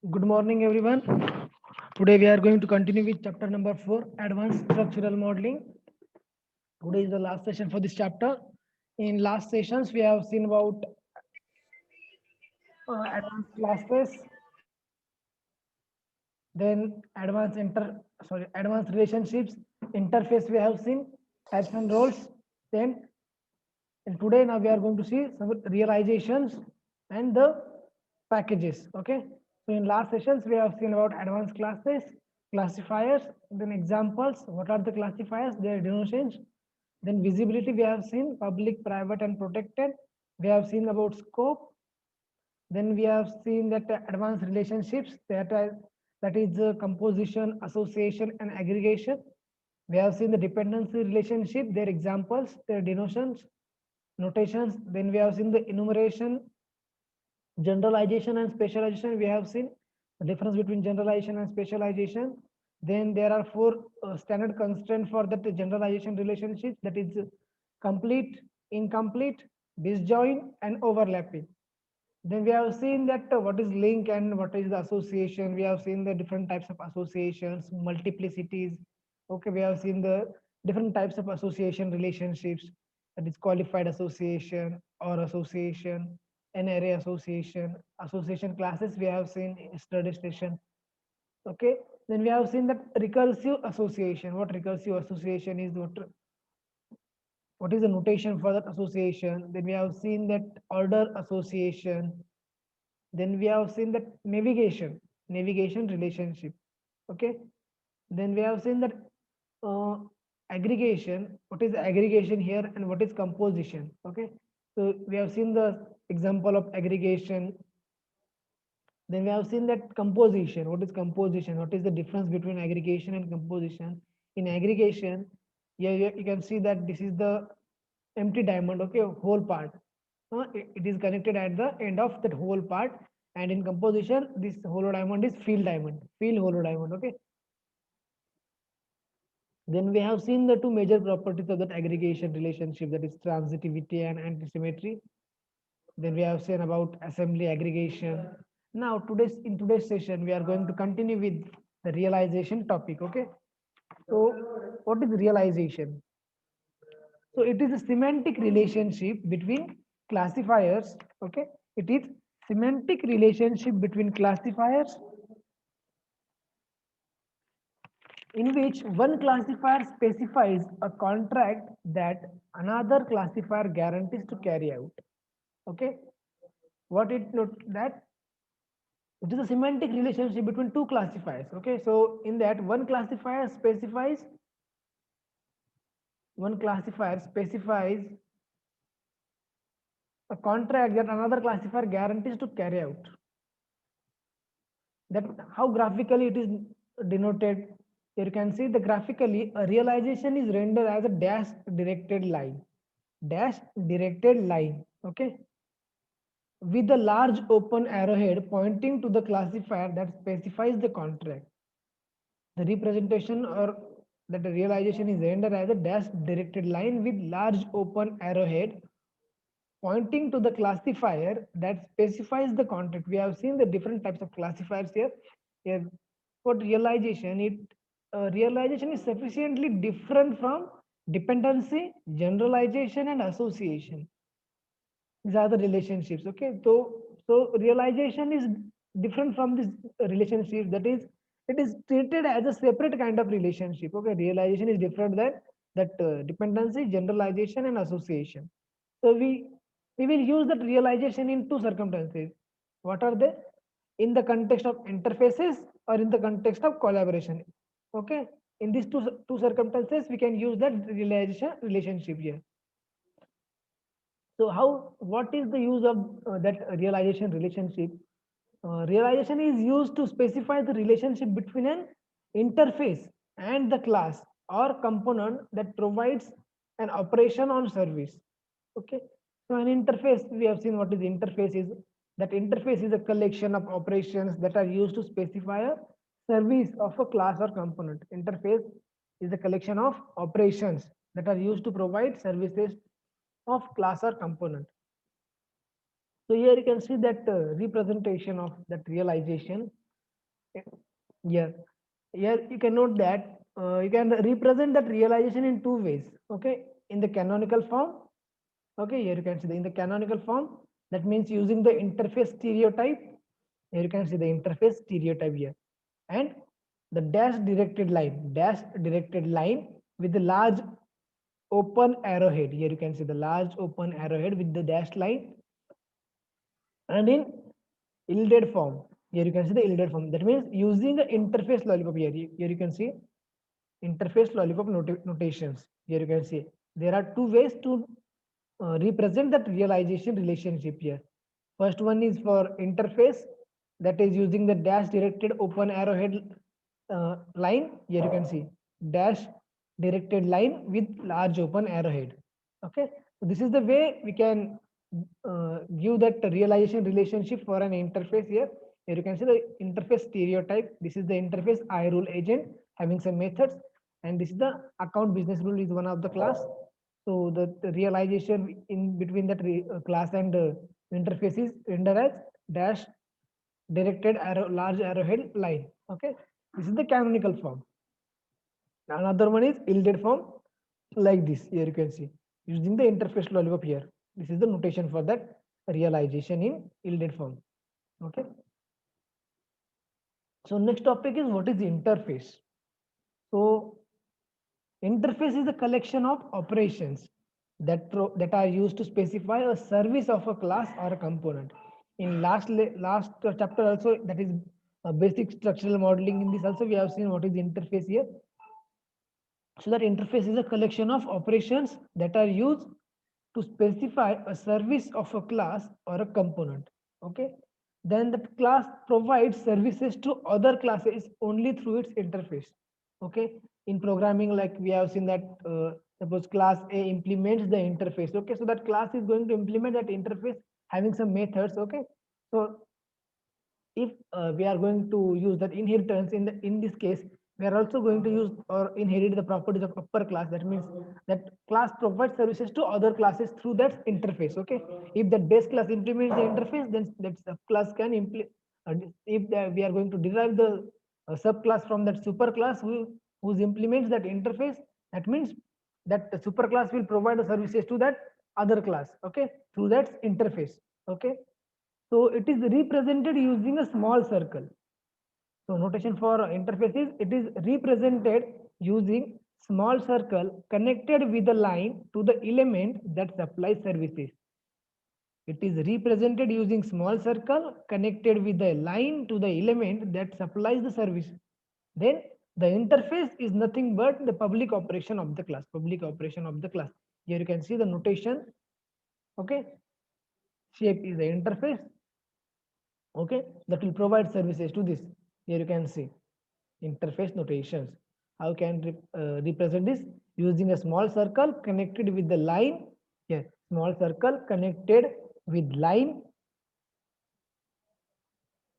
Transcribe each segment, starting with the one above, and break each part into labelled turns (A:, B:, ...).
A: Good morning, everyone. Today we are going to continue with chapter number 4, Advanced Structural Modeling. Today is the last session for this chapter. In last sessions, we have seen about advanced classes, then advanced relationships, interface we have seen, types and roles. Then and today now we are going to see some realizations and the packages. Okay, so in last sessions we have seen about advanced classes, classifiers, then examples, what are the classifiers, their denotations, then visibility we have seen, public, private and protected. We have seen about scope. Then we have seen that advanced relationships, that is composition, association and aggregation. We have seen the dependency relationship, their examples, their denotations, notations. Then we have seen the enumeration, generalization and specialization. We have seen the difference between generalization and specialization. Then there are four standard constraints for that generalization relationship, that is complete, incomplete, disjoint and overlapping. Then we have seen that what is link and what is the association. We have seen the different types of associations, multiplicities. Okay, we have seen the different types of association relationships, that is qualified association or association, an array association, association classes we have seen in study session. Okay, then we have seen that recursive association. What recursive association is, what is the notation for that association. Then we have seen that order association. Then we have seen that navigation relationship. Okay, then we have seen that uh, aggregation, what is aggregation here and what is composition. Okay, so we have seen the example of aggregation. Then we have seen that composition, what is composition, what is the difference between aggregation and composition. In aggregation, yeah, you can see that this is the empty diamond. Okay, whole part. It is connected at the end of that whole part. And in composition, this hollow diamond is field hollow diamond. Okay, then we have seen the two major properties of that aggregation relationship, that is transitivity and antisymmetry. Then we have seen about assembly aggregation. Now in today's session we are going to continue with the realization topic. Okay, so what is realization? So it is a semantic relationship between classifiers. Okay, it is semantic relationship between classifiers in which one classifier specifies a contract that another classifier guarantees to carry out. Okay, what it note that it is a semantic relationship between two classifiers. Okay, so in that one classifier specifies a contract that another classifier guarantees to carry out. That how graphically it is denoted. Here you can see the graphically a realization is rendered as a dash directed line. Okay, with a large open arrowhead pointing to the classifier that specifies the contract. The representation or that the realization is rendered as a dash directed line with large open arrowhead pointing to the classifier that specifies the contract. We have seen the different types of classifiers here. Here, for realization, realization is sufficiently different from dependency, generalization, and association. These are the relationships. Okay, so realization is different from this relationship. That is, it is treated as a separate kind of relationship. Okay, realization is different than that dependency, generalization, and association. So we will use that realization in two circumstances. What are they? In the context of interfaces or in the context of collaboration. Okay, in these two circumstances we can use that realization relationship here. So what is the use of that realization relationship? Realization is used to specify the relationship between an interface and the class or component that provides an operation on service. Okay, so an interface, we have seen what is interface is. That interface is a collection of operations that are used to specify a service of a class or component. Interface is a collection of operations that are used to provide services of class or component. So here you can see that representation of that realization. Yeah, here you can note that you can represent that realization in two ways. Okay, in the canonical form. Okay, here you can see in the canonical form. That means using the interface stereotype. Here you can see the interface stereotype here, and the dash directed line with the large open arrowhead. Here you can see the large open arrowhead with the dashed line, and in yielded form. Here you can see the yielded form. That means using the interface lollipop here. Here you can see interface lollipop notations. Here you can see there are two ways to represent that realization relationship here. First one is for interface, that is using the dash directed open arrowhead line. Here you can see dash directed line with large open arrowhead. Okay, so this is the way we can give that realization relationship for an interface here. Here you can see the interface stereotype. This is the interface I rule agent having some methods, and this is the account business rule is one of the class. So the realization in between that class and interface is rendered as dash directed arrow large arrowhead line. Okay, this is the canonical form. Another one is yielded form, like this. Here you can see using the interface lollipop here. This is the notation for that realization in yielded form. Okay. So next topic is what is interface. So interface is a collection of operations that are used to specify a service of a class or a component. In last chapter also, that is a basic structural modeling. In this also we have seen what is interface here. So that interface is a collection of operations that are used to specify a service of a class or a component. Okay, then the class provides services to other classes only through its interface. Okay, in programming, like we have seen that suppose class A implements the interface. Okay, so that class is going to implement that interface having some methods. Okay, so if we are going to use that inheritance in this case, we are also going to use or inherit the properties of upper class. That means that class provides services to other classes through that interface. Okay, if that base class implements the interface, then that subclass can implement. If we are going to derive the subclass from that superclass who implements that interface, that means that the superclass will provide the services to that other class. Okay, through that interface. Okay, so it is represented using a small circle. So notation for interface is it is represented using small circle connected with a line to the element that supplies services. It is represented using small circle connected with a line to the element that supplies the service. Then the interface is nothing but the public operation of the class. Public operation of the class. Here you can see the notation. Okay, shape is the interface. Okay, that will provide services to this. Here you can see interface notations. How can represent this using a small circle connected with the line. Here, small circle connected with line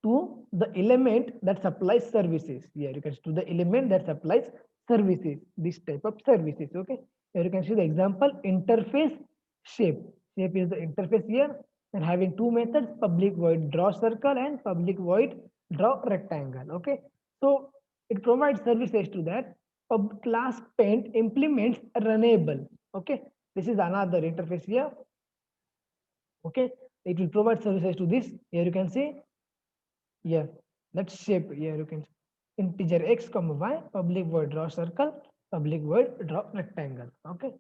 A: to the element that supplies services. Here you can see to the element that supplies services. This type of services. Okay, here you can see the example interface shape. Shape is the interface here, and having two methods, public void draw circle and public void draw rectangle. Okay, so it provides services to that. Pub class paint implements runnable. Okay, this is another interface here. Okay, it will provide services to this. Here you can see, yeah, that shape here you can see integer x comma y, public void draw circle, public void draw rectangle. Okay,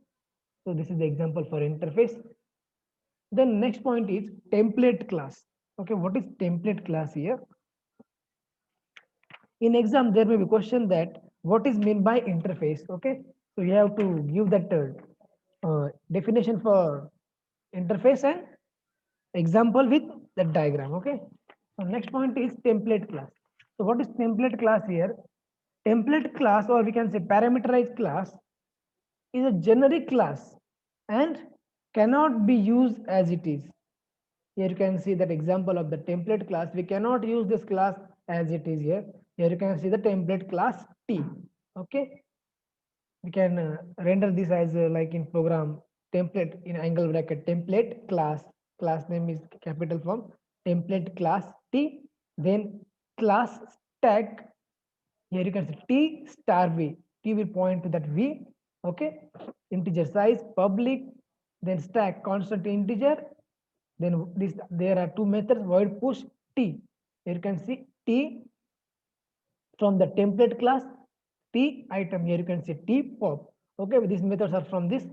A: so this is the example for interface. The next point is template class. Okay, what is template class here? In exam, there may be question that what is meant by interface. Okay, so you have to give that definition for interface and example with that diagram. Okay, so next point is template class. So what is template class here? Template class, or we can say parameterized class, is a generic class and cannot be used as it is. Here you can see that example of the template class. We cannot use this class as it is here. Here you can see the template class T. Okay, we can render this as like in program template in angle bracket template class name is capital form template class T, then class tag. Here you can see T star V. T will point to that V. Okay. Integer size, public, then stack constant integer. Then this there are two methods, void push T. Here you can see T from the template class, T item. Here you can see T pop. Okay, these methods are from this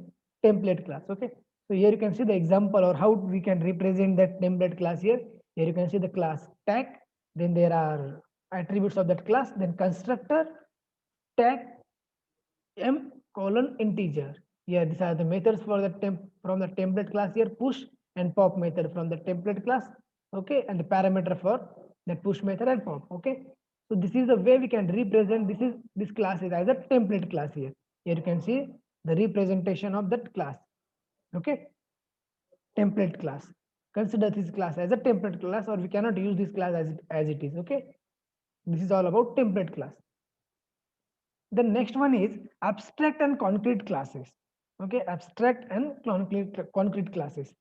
A: template class. Okay, so here you can see the example or how we can represent that template class here. Here you can see the class tag, then there are attributes of that class, then constructor, tag, m colon integer. Here these are the methods for the temp from the template class here, push and pop method from the template class. Okay, and the parameter for the push method and pop. Okay, so this is the way we can represent this class is as a template class here. Here you can see the representation of that class. Okay, template class. Consider this class as a template class, or we cannot use this class as it is. Okay, this is all about template class. The next one is abstract and concrete classes. Okay, abstract and concrete classes.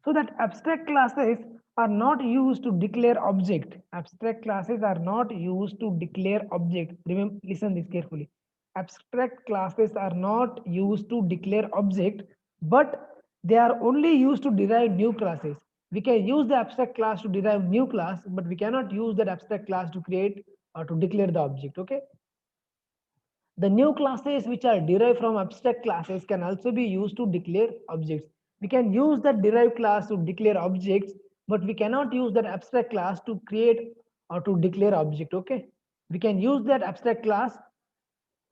A: So that abstract classes are not used to declare object. Abstract classes are not used to declare object. Remember, listen this carefully. Abstract classes are not used to declare object, but they are only used to derive new classes. We can use the abstract class to derive new class, but we cannot use that abstract class to create or to declare the object. Okay. The new classes which are derived from abstract classes can also be used to declare objects. We can use that derived class to declare objects, but we cannot use that abstract class to create or to declare object. Okay, we can use that abstract class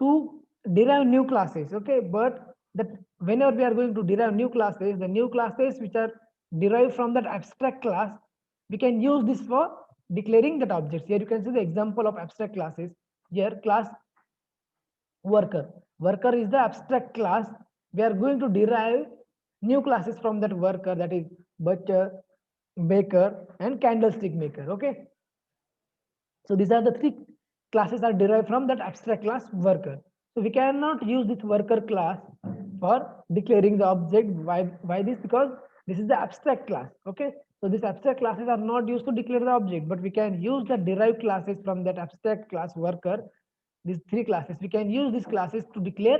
A: to derive new classes. Okay, but that whenever we are going to derive new classes, the new classes which are derived from that abstract class, we can use this for declaring that objects. Here you can see the example of abstract classes. Here class worker. Worker is the abstract class. We are going to derive new classes from that worker, that is butcher, baker, and candlestick maker. Okay. So these are the three classes are derived from that abstract class worker. So we cannot use this worker class for declaring the object. Why this? Because this is the abstract class. Okay. So these abstract classes are not used to declare the object, but we can use the derived classes from that abstract class worker. These three classes, we can use these classes to declare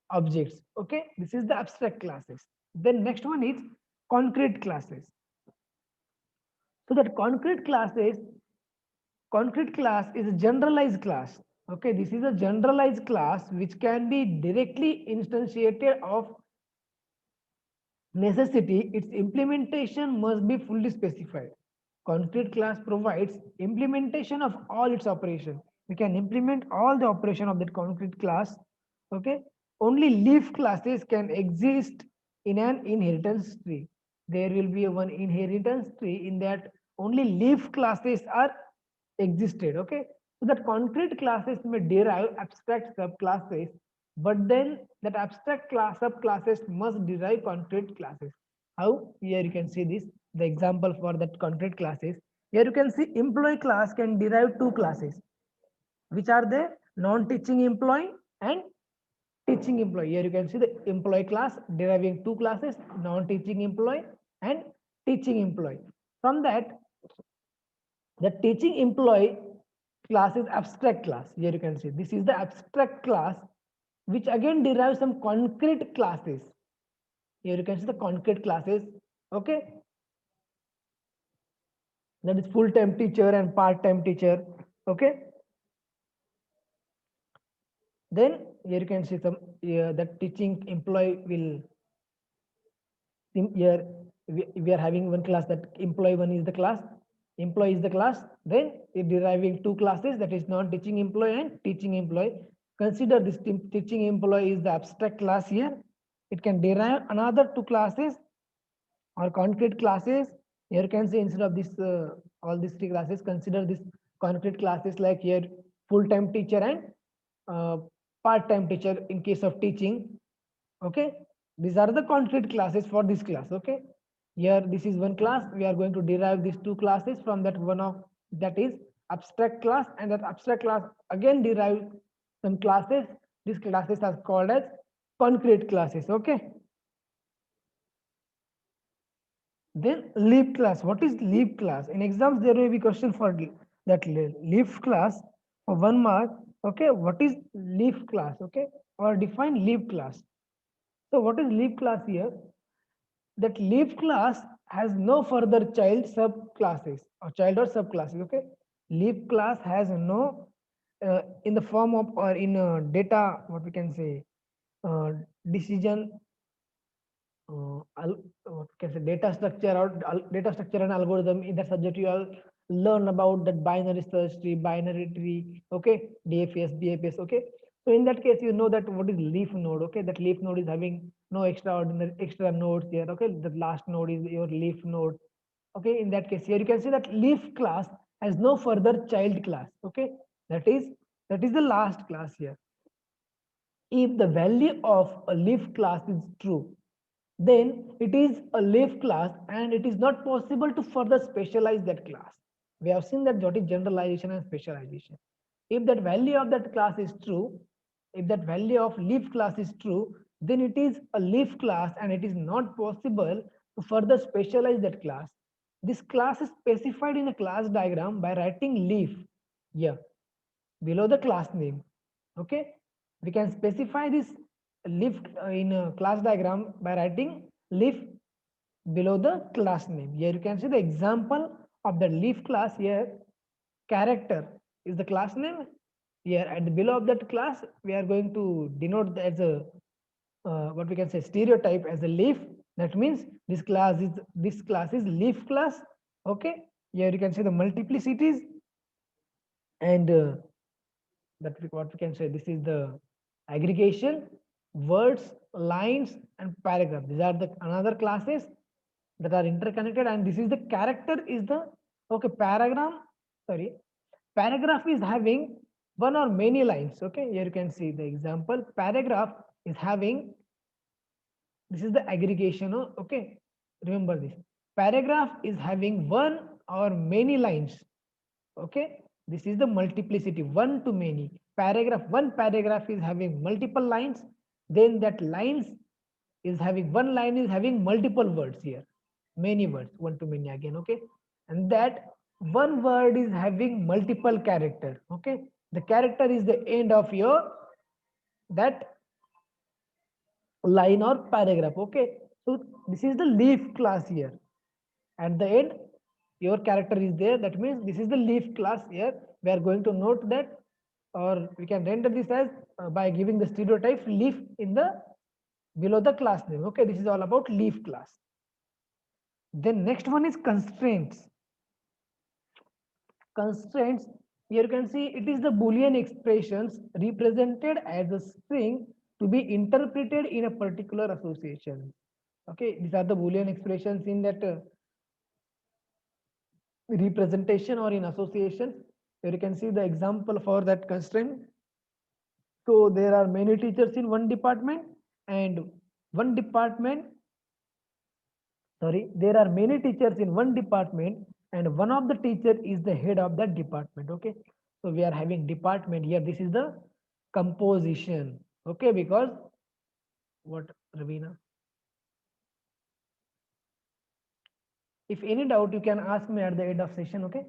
A: objects. Okay, this is the abstract classes. Then next one is concrete classes. So that concrete class is a generalized class. Okay, this is a generalized class which can be directly instantiated of necessity. Its implementation must be fully specified. Concrete class provides implementation of all its operation. We can implement all the operation of that concrete class. Okay, only leaf classes can exist in an inheritance tree. There will be one inheritance tree in that only leaf classes are existed. Okay, so that concrete classes may derive abstract subclasses, but then that abstract class subclasses must derive concrete classes. How? Here you can see this, the example for that concrete classes. Here you can see employee class can derive two classes, which are the non-teaching employee and teaching employee. Here you can see the employee class deriving two classes, non-teaching employee and teaching employee. From that, the teaching employee class is abstract class. Here you can see this is the abstract class, which again derives some concrete classes. Here you can see the concrete classes. Okay, that is full-time teacher and part-time teacher. Okay, then here you can see some that teaching employee will here we are having one class, that employee one is the class, employee is the class, then it deriving two classes, that is non-teaching employee and teaching employee. Consider this teaching employee is the abstract class here. It can derive another two classes or concrete classes. Here you can see instead of this all these three classes, consider this concrete classes like here full-time teacher and part-time teacher in case of teaching. Okay, these are the concrete classes for this class. Okay, here this is one class, we are going to derive these two classes from that one of that is abstract class, and that abstract class again derive some classes. These classes are called as concrete classes. Okay, then leaf class. What is leaf class? In exams there may be question for that leaf class for 1 mark. Okay, what is leaf class? Okay, or define leaf class. So what is leaf class here? That leaf class has no further child subclasses or child or subclasses. Okay, leaf class has no in the form of or in data, what we can say, uh, decision, what can say, data structure or data structure and algorithm. In that subject you all learn about that binary search tree, binary tree. Okay, DFS, BFS. Okay, so in that case you know that what is leaf node. Okay, that leaf node is having no extraordinary extra nodes here. Okay, the last node is your leaf node. Okay, in that case here you can see that leaf class has no further child class. Okay, that is the last class here. If the value of a leaf class is true, then it is a leaf class and it is not possible to further specialize that class. We have seen that what is generalization and specialization. If that value of that class is true, if that value of leaf class is true, then it is a leaf class and it is not possible to further specialize that class. This class is specified in a class diagram by writing leaf here below the class name. Okay, we can specify this leaf in a class diagram by writing leaf below the class name. Here you can see the example of the leaf class. Here character is the class name. Here and below of that class we are going to denote as a what we can say, stereotype as a leaf. That means this class is leaf class. Okay, here you can see the multiplicities and what we can say, this is the aggregation, words, lines and paragraph. These are the another classes that are interconnected, and this is the character is the, okay, paragraph is having one or many lines. Okay, here you can see the example. Paragraph is having, this is the aggregation. Okay, remember this, paragraph is having one or many lines. Okay, this is the multiplicity, one to many. One paragraph is having multiple lines, then that lines is having, one line is having multiple words here, many words, one to many again. Okay, and that one word is having multiple character. Okay, the character is the end of your that line or paragraph. Okay, so this is the leaf class here. At the end your character is there, that means this is the leaf class. Here we are going to note that, or we can render this as by giving the stereotype leaf in the below the class name. Okay, this is all about leaf class. Then next one is constraints. Constraints, here you can see it is the boolean expressions represented as a string to be interpreted in a particular association. Okay, these are the boolean expressions in that representation or in association. Here you can see the example for that constraint. So there are many teachers in one department, and one department, sorry, there are many teachers in one department, and one of the teacher is the head of that department. Okay, so we are having department here. This is the composition. Okay, because what, Ravina? If any doubt, you can ask me at the end of session. Okay.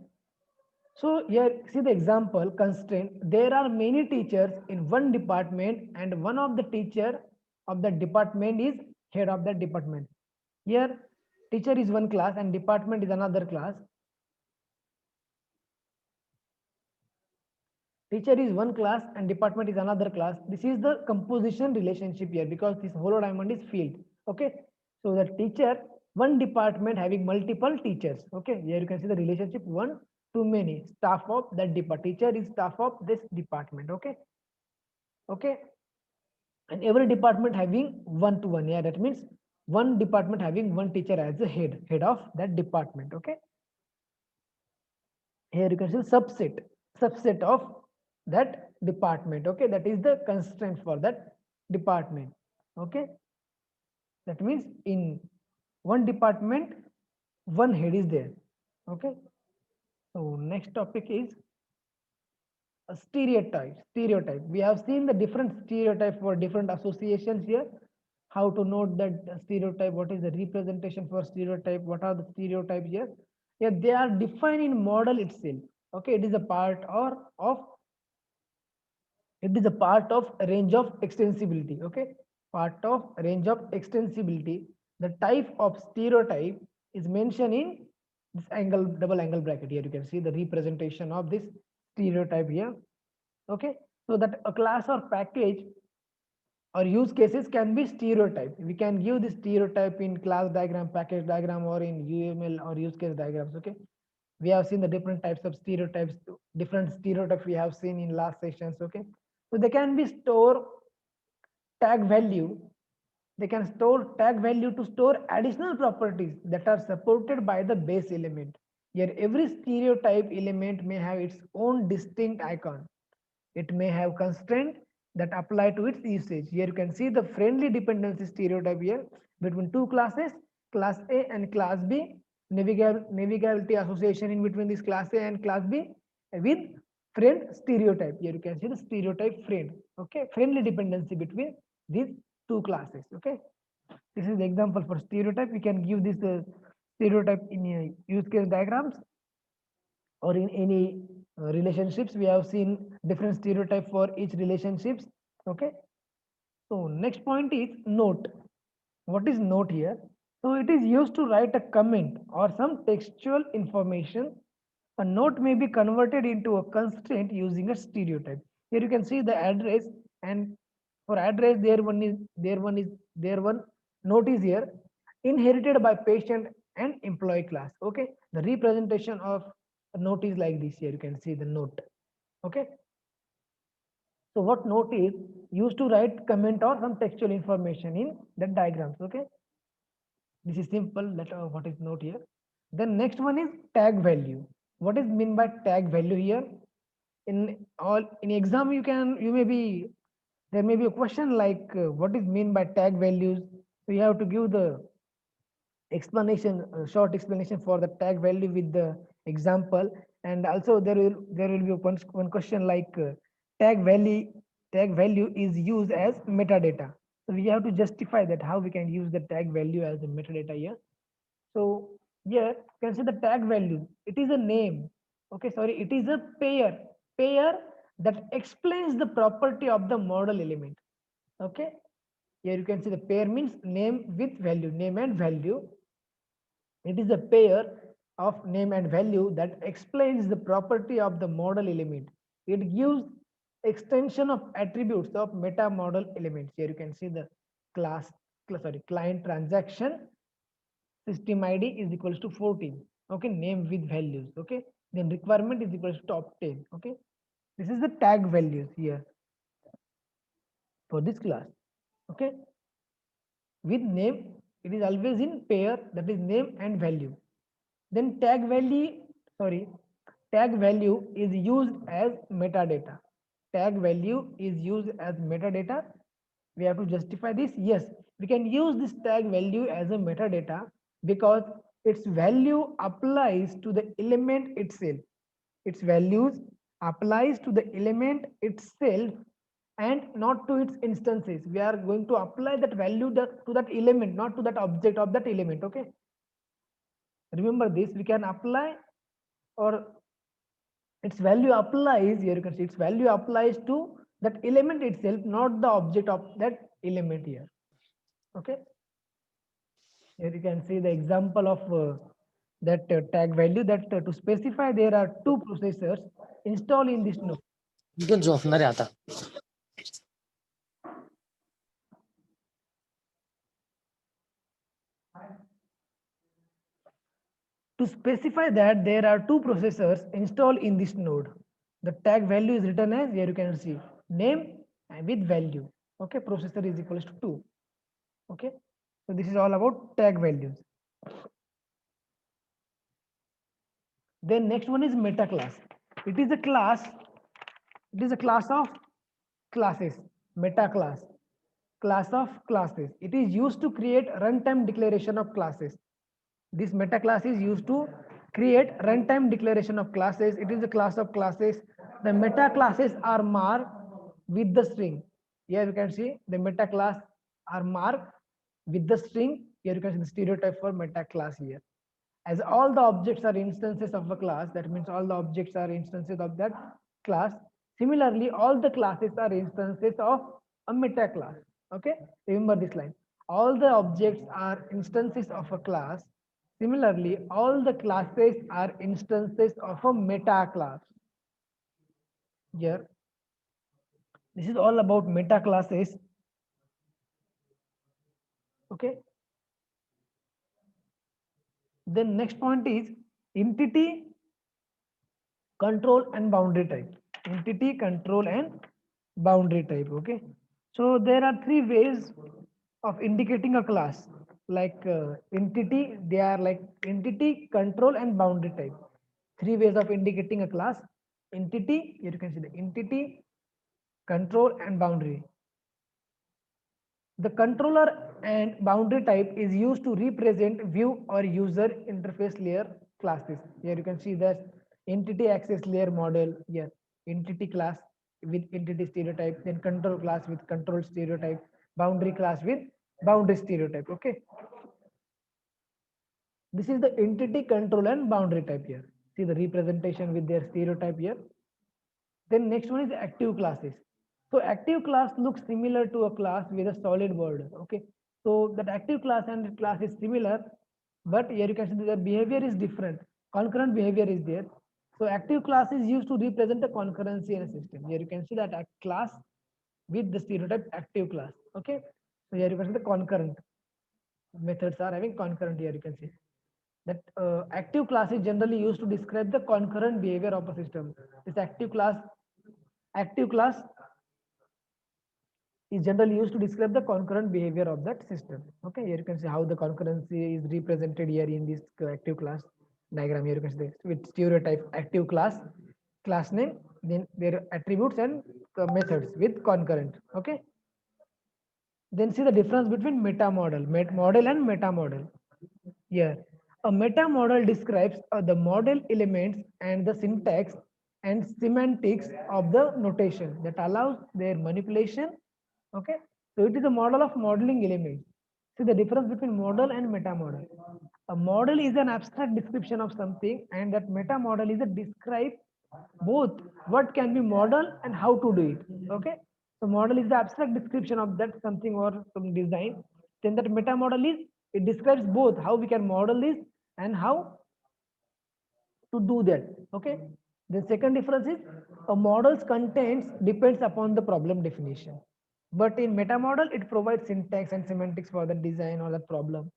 A: So here, see the example constraint. There are many teachers in one department, and one of the teacher of that department is head of that department. Here, teacher is one class and department is another class. Teacher is one class and department is another class. This is the composition relationship here, because this hollow diamond is filled. Okay, so the teacher, one department having multiple teachers. Okay, here you can see the relationship one to many. Staff of that department, teacher is staff of this department. Okay, okay, and every department having one to one. Yeah, that means one department having one teacher as the head of that department. Okay, here you can see subset of that department. Okay, that is the constraint for that department. Okay, that means in one department one head is there. Okay, so next topic is a stereotype. We have seen the different stereotype for different associations here. How to note that stereotype, what is the representation for stereotype, what are the stereotypes here. Yeah, they are defined in model itself. Okay, it is a part or of, it is a part of range of extensibility. Okay, part of range of extensibility. The type of stereotype is mentioned in this angle, double angle bracket. Here you can see the representation of this stereotype here. Okay, so that a class or package or use cases can be stereotyped. We can give the stereotype in class diagram, package diagram, or in UML or use case diagrams. Okay, we have seen the different types of stereotypes, different stereotypes we have seen in last sessions. Okay, so they can be store tag value. They can store tag value to store additional properties that are supported by the base element. Here every stereotype element may have its own distinct icon. It may have constraints that apply to its usage. Here you can see the friendly dependency stereotype here between two classes, class A and class B. Navigability association in between this class A and class B with friend stereotype. Here you can see the stereotype friend. Okay, friendly dependency between these two classes. Okay, this is the example for stereotype. We can give this stereotype in use case diagrams or in any relationships. We have seen different stereotype for each relationships. Okay, so next point is note. What is note here? So it is used to write a comment or some textual information. A note may be converted into a constraint using a stereotype. Here you can see the address, and for address there one note is here, inherited by patient and employee class. Okay, the representation of a note is like this. Here you can see the note. Okay, so what note is used to write comment or some textual information in the diagrams. Okay, this is simple. Let what is note here. Then next one is tag value. What is mean by tag value here? In exam you may be, there may be a question like what is mean by tag values. So you have to give the explanation, short explanation for the tag value with the example. And also there will be one question like tag value is used as metadata. So we have to justify that how we can use the tag value as a metadata here. So here you can see the tag value. It is a name. Okay, sorry, it is a pair that explains the property of the model element. Okay, here you can see the pair means name with value, name and value. It is a pair of name and value that explains the property of the model element. It gives extension of attributes of meta model elements. Here you can see the client transaction system ID is equals to 14. Okay, name with values. Okay, then requirement is equals to top 10. Okay, this is the tag values here for this class. Okay, with name it is always in pair, that is name and value. Then tag value is used as metadata. Tag value is used as metadata. We have to justify this. Yes, we can use this tag value as a metadata because its value applies to the element itself. Its values applies to the element itself and not to its instances. We are going to apply that value to that element, not to that object of that element. Okay, remember this. We can apply, or its value applies, here you can see its value applies to that element itself, not the object of that element here. Okay, here you can see the example of that tag value, that to specify there are two processors installed in this node.
B: इथून झोपणार आहे आता.
A: To specify that there are two processors installed in this node, the tag value is written as, here you can see, name and with value. Okay, processor is equals to 2. Okay, so this is all about tag values. Then next one is meta class. It is a class of classes. Meta class of classes. It is used to create runtime declaration of classes. This meta class is used to create runtime declaration of classes. It is a class of classes. The meta classes are marked with the string. Here you can see the meta class are marked with the string. Here you can see the stereotype for meta class here. As all the objects are instances of a class, that means all the objects are instances of that class. Similarly, all the classes are instances of a meta class. Okay, remember this line. All the objects are instances of a class. Similarly, all the classes are instances of a meta class. Here, this is all about meta classes. Okay. Then next point is entity, control and boundary type. Entity, control and boundary type. Okay, so there are three ways of indicating a class. Like entity, they are like entity, control and boundary type. Three ways of indicating a class. Entity, here you can see the entity, control and boundary. The controller and boundary type is used to represent view or user interface layer classes. Here you can see that entity access layer model here, entity class with entity stereotype, then control class with control stereotype, boundary class with boundary stereotype. Okay. This is the entity, control and boundary type here. See the representation with their stereotype here. Then next one is active classes. So active class looks similar to a class with a solid border. Okay. So that active class and class is similar, but here you can see the behavior is different. Concurrent behavior is there. So active class is used to represent the concurrency in a system. Here you can see that a class with the stereotype active class. Okay. So here you can see the concurrent methods are having concurrent. Here you can see that active class is generally used to describe the concurrent behavior of a system. This active class is generally used to describe the concurrent behavior of that system. Okay, here you can see how the concurrency is represented here in this active class diagram. Here you can see this with stereotype active class name, then their attributes and methods with concurrent. Okay, then see the difference between meta model, model and meta model. Here, a meta model describes the model elements and the syntax and semantics of the notation that allows their manipulation. Okay, so it is a model of modeling elements. See the difference between model and meta model. A model is an abstract description of something, and that meta model is a describe both what can be modeled and how to do it. Okay, so model is the abstract description of that something or some design. Then that meta model is, it describes both how we can model this and how to do that. Okay, the second difference is a model's contents depends upon the problem definition, but in meta model it provides syntax and semantics for the design or the problem.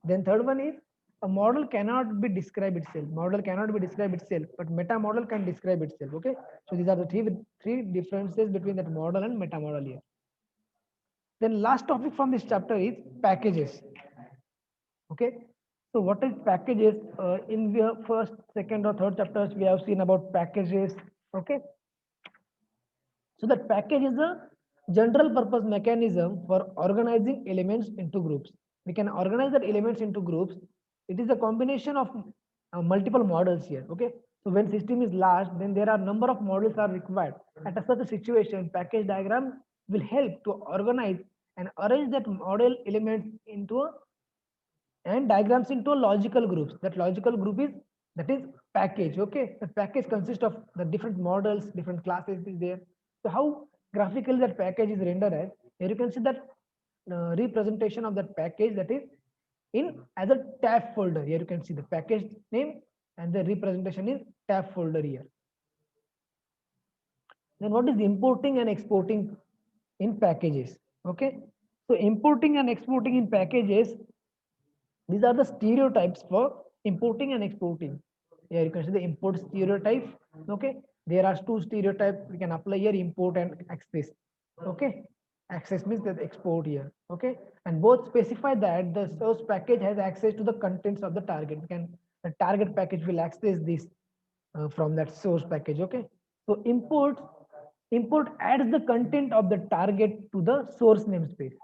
A: Then third one is a model cannot be described itself. Model cannot be described itself, but meta model can describe itself. Okay, so these are the three differences between that model and meta model here. Then last topic from this chapter is packages. Okay, so what is packages? In the first, second or third chapters we have seen about packages. Okay, so that package is a general purpose mechanism for organizing elements into groups. We can organize that elements into groups. It is a combination of multiple models here. Okay, so when system is large, then there are number of models are required. At such a situation, package diagram will help to organize and arrange that model elements into a and diagrams into logical groups. That logical group is, that is package. Okay, the package consists of the different models, different classes is there. So how graphically that package is rendered as, here you can see that representation of that package, that is in as a tab folder. Here you can see the package name and the representation is tab folder here. Then what is importing and exporting in packages? Okay, so importing and exporting in packages, these are the stereotypes for importing and exporting. Here you can see the import stereotype. Okay, there are two stereotypes we can apply here: import and access. Okay, access means that export here. Okay, and both specify that the source package has access to the contents of the target. We can, the target package will access this from that source package. Okay, so import adds the content of the target to the source namespace.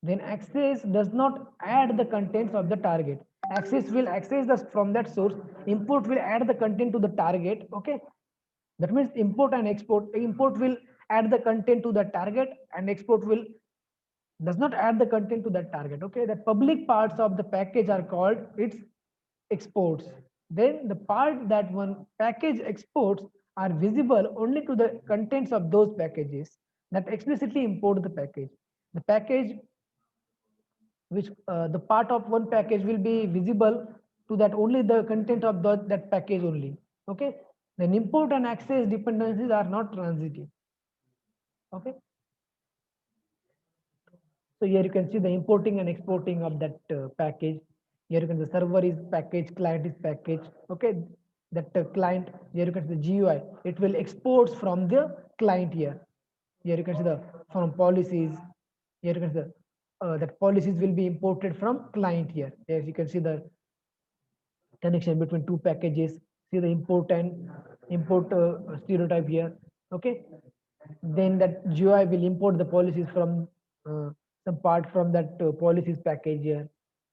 A: Then access does not add the contents of the target. Access will access the from that source. Import will add the content to the target. Okay, that means import and export. Import will add the content to the target, and export will does not add the content to that target. Okay, the public parts of the package are called its exports. Then the part that one package exports are visible only to the contents of those packages that explicitly import the package. The package which the part of one package will be visible to that only the content of that package only. Okay. Then import and access dependencies are not transitive. Okay. So here you can see the importing and exporting of that package. Here you can see the server is package, client is package. Okay, that client, here you can see the GUI. It will export from the client here. Here you can see the from policies. Here you can see the that policies will be imported from client here. As you can see the connection between two packages. See the import and import stereotype here. Okay, then that GUI will import the policies from some part from that policies package here.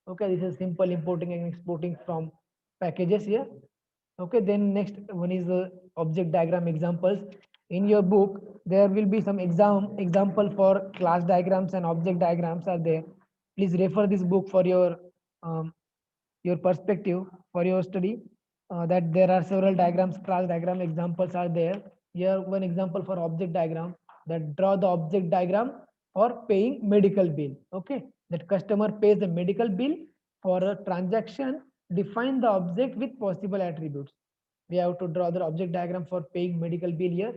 A: Okay, this is simple importing and exporting from packages here. Okay, then next one is the object diagram examples. In your book, there will be some example for class diagrams and object diagrams are there. Please refer this book for um, your perspective for your study. That there are several diagrams, class diagram examples are there. Here one example for object diagram, that draw the object diagram for paying medical bill. Okay, that customer pays the medical bill for a transaction, define the object with possible attributes. We have to draw the object diagram for paying medical bill here.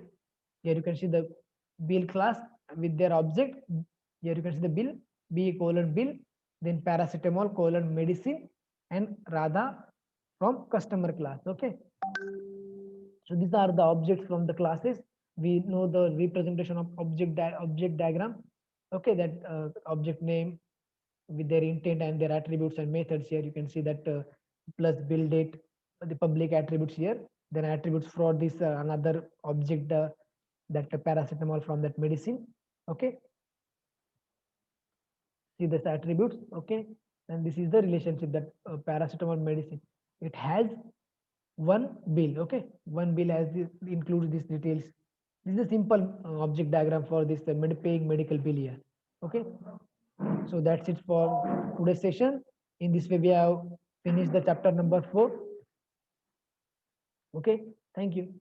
A: Here you can see the bill class with their object. Here you can see the bill, B colon bill, then paracetamol colon medicine, and Radha from customer class. Okay. So these are the objects from the classes. We know the representation of object diagram. Okay, that object name with their intent and their attributes and methods here. You can see that plus bill date, the public attributes here. Then attributes for this another object that paracetamol from that medicine. Okay, see this attributes. Okay, and this is the relationship that paracetamol medicine. It has one bill. Okay, one bill has this, includes these details. This is a simple object diagram for this paying medical bill here. Okay, so that's it for today's session. In this way we have finished the chapter number 4. Okay, thank you.